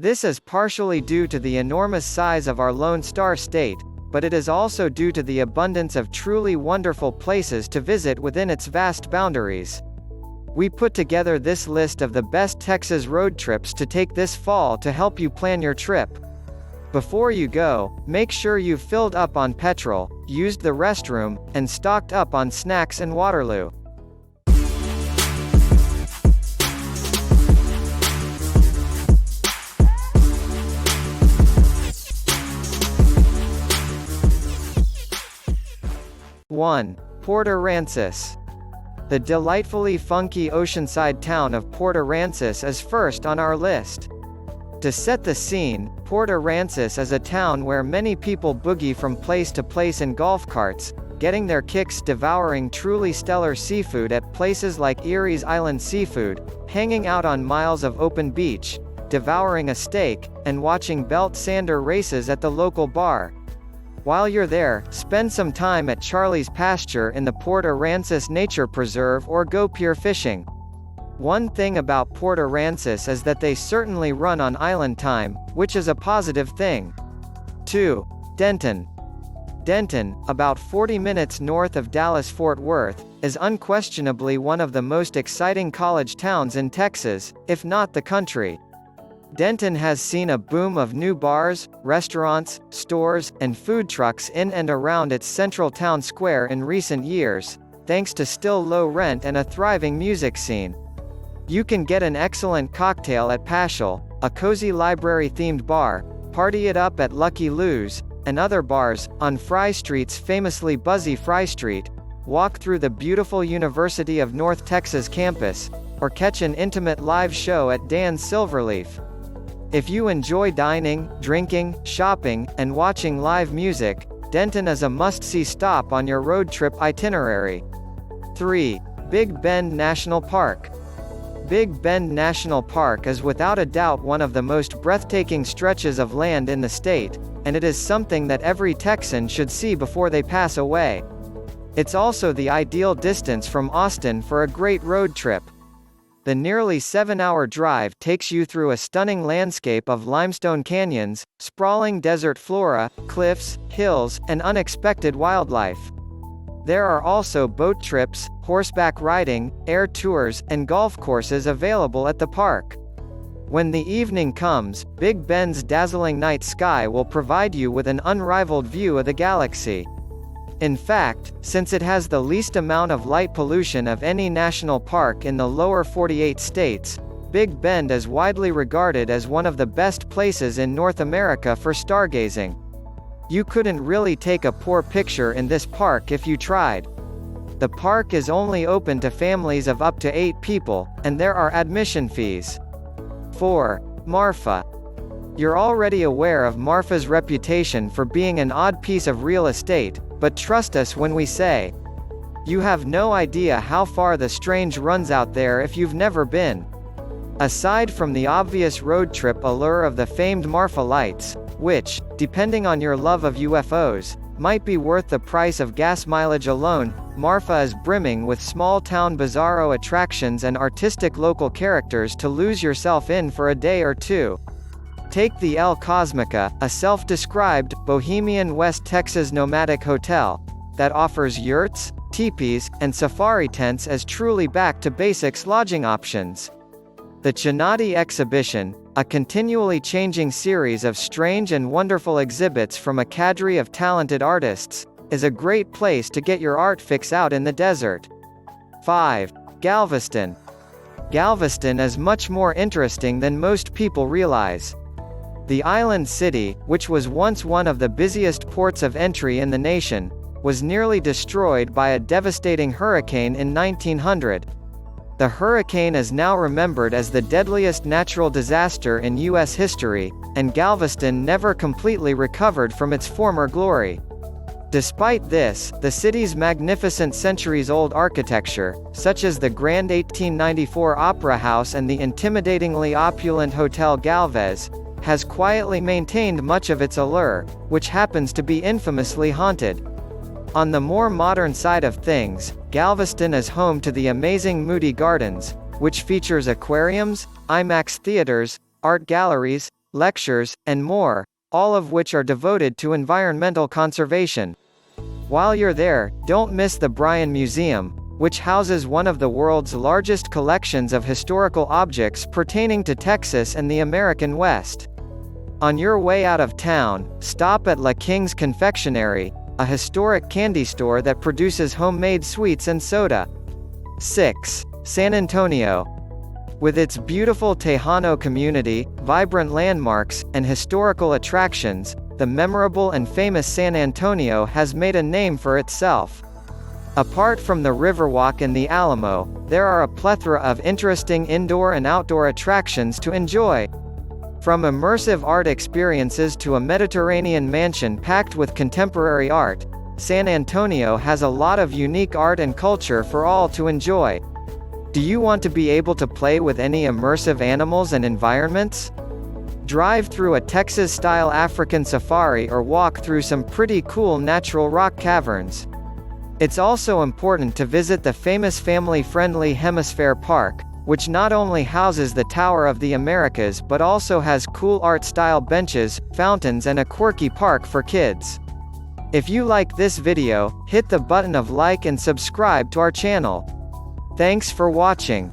This is partially due to the enormous size of our Lone Star State, but it is also due to the abundance of truly wonderful places to visit within its vast boundaries. We put together this list of the best Texas road trips to take this fall to help you plan your trip. Before you go, make sure you've filled up on petrol, used the restroom, and stocked up on snacks and Waterloo. One. Port Aransas. The delightfully funky oceanside town of Port Aransas is first on our list. To set the scene, Port Aransas is a town where many people boogie from place to place in golf carts, getting their kicks devouring truly stellar seafood at places like Erie's Island Seafood, hanging out on miles of open beach, devouring a steak, and watching belt sander races at the local bar. While you're there, spend some time at Charlie's Pasture in the Port Aransas Nature Preserve or go pier fishing. One thing about Port Aransas is that they certainly run on island time, which is a positive thing. 2. Denton. Denton, about 40 minutes north of Dallas-Fort Worth, is unquestionably one of the most exciting college towns in Texas, if not the country. Denton has seen a boom of new bars, restaurants, stores, and food trucks in and around its central town square in recent years, thanks to still low rent and a thriving music scene. You can get an excellent cocktail at Paschal, a cozy library-themed bar, party it up at Lucky Lou's, and other bars, on Fry Street's famously buzzy Fry Street, walk through the beautiful University of North Texas campus, or catch an intimate live show at Dan's Silverleaf. If you enjoy dining, drinking, shopping, and watching live music, Denton is a must-see stop on your road trip itinerary. 3. Big Bend National Park. Big Bend National Park is without a doubt one of the most breathtaking stretches of land in the state, and it is something that every Texan should see before they pass away. It's also the ideal distance from Austin for a great road trip. The nearly 7-hour drive takes you through a stunning landscape of limestone canyons, sprawling desert flora, cliffs, hills, and unexpected wildlife. There are also boat trips, horseback riding, air tours, and golf courses available at the park. When the evening comes, Big Bend's dazzling night sky will provide you with an unrivaled view of the galaxy. In fact, since it has the least amount of light pollution of any national park in the lower 48 states, Big Bend is widely regarded as one of the best places in North America for stargazing. You couldn't really take a poor picture in this park if you tried. The park is only open to families of up to 8 people, and there are admission fees. 4. Marfa. You're already aware of Marfa's reputation for being an odd piece of real estate, but trust us when we say, you have no idea how far the strange runs out there if you've never been. Aside from the obvious road trip allure of the famed Marfa lights, which, depending on your love of UFOs, might be worth the price of gas mileage alone, Marfa is brimming with small-town bizarro attractions and artistic local characters to lose yourself in for a day or two. Take the El Cosmica, a self-described, bohemian West Texas nomadic hotel, that offers yurts, teepees, and safari tents as truly back-to-basics lodging options. The Chinati Exhibition, a continually changing series of strange and wonderful exhibits from a cadre of talented artists, is a great place to get your art fix out in the desert. 5. Galveston. Galveston is much more interesting than most people realize. The island city, which was once one of the busiest ports of entry in the nation, was nearly destroyed by a devastating hurricane in 1900. The hurricane is now remembered as the deadliest natural disaster in U.S. history, and Galveston never completely recovered from its former glory. Despite this, the city's magnificent centuries-old architecture, such as the grand 1894 Opera House and the intimidatingly opulent Hotel Galvez, has quietly maintained much of its allure, which happens to be infamously haunted. On the more modern side of things, Galveston is home to the amazing Moody Gardens, which features aquariums, IMAX theaters, art galleries, lectures, and more, all of which are devoted to environmental conservation. While you're there, don't miss the Bryan Museum, which houses one of the world's largest collections of historical objects pertaining to Texas and the American West. On your way out of town, stop at La King's Confectionery, a historic candy store that produces homemade sweets and soda. 6. San Antonio. With its beautiful Tejano community, vibrant landmarks, and historical attractions, the memorable and famous San Antonio has made a name for itself. Apart from the Riverwalk and the Alamo, there are a plethora of interesting indoor and outdoor attractions to enjoy. From immersive art experiences to a Mediterranean mansion packed with contemporary art, San Antonio has a lot of unique art and culture for all to enjoy. Do you want to be able to play with any immersive animals and environments? Drive through a Texas-style African safari or walk through some pretty cool natural rock caverns. It's also important to visit the famous family-friendly Hemisphere Park, which not only houses the Tower of the Americas but also has cool art-style benches, fountains and a quirky park for kids. If you like this video, hit the button of like and subscribe to our channel. Thanks for watching.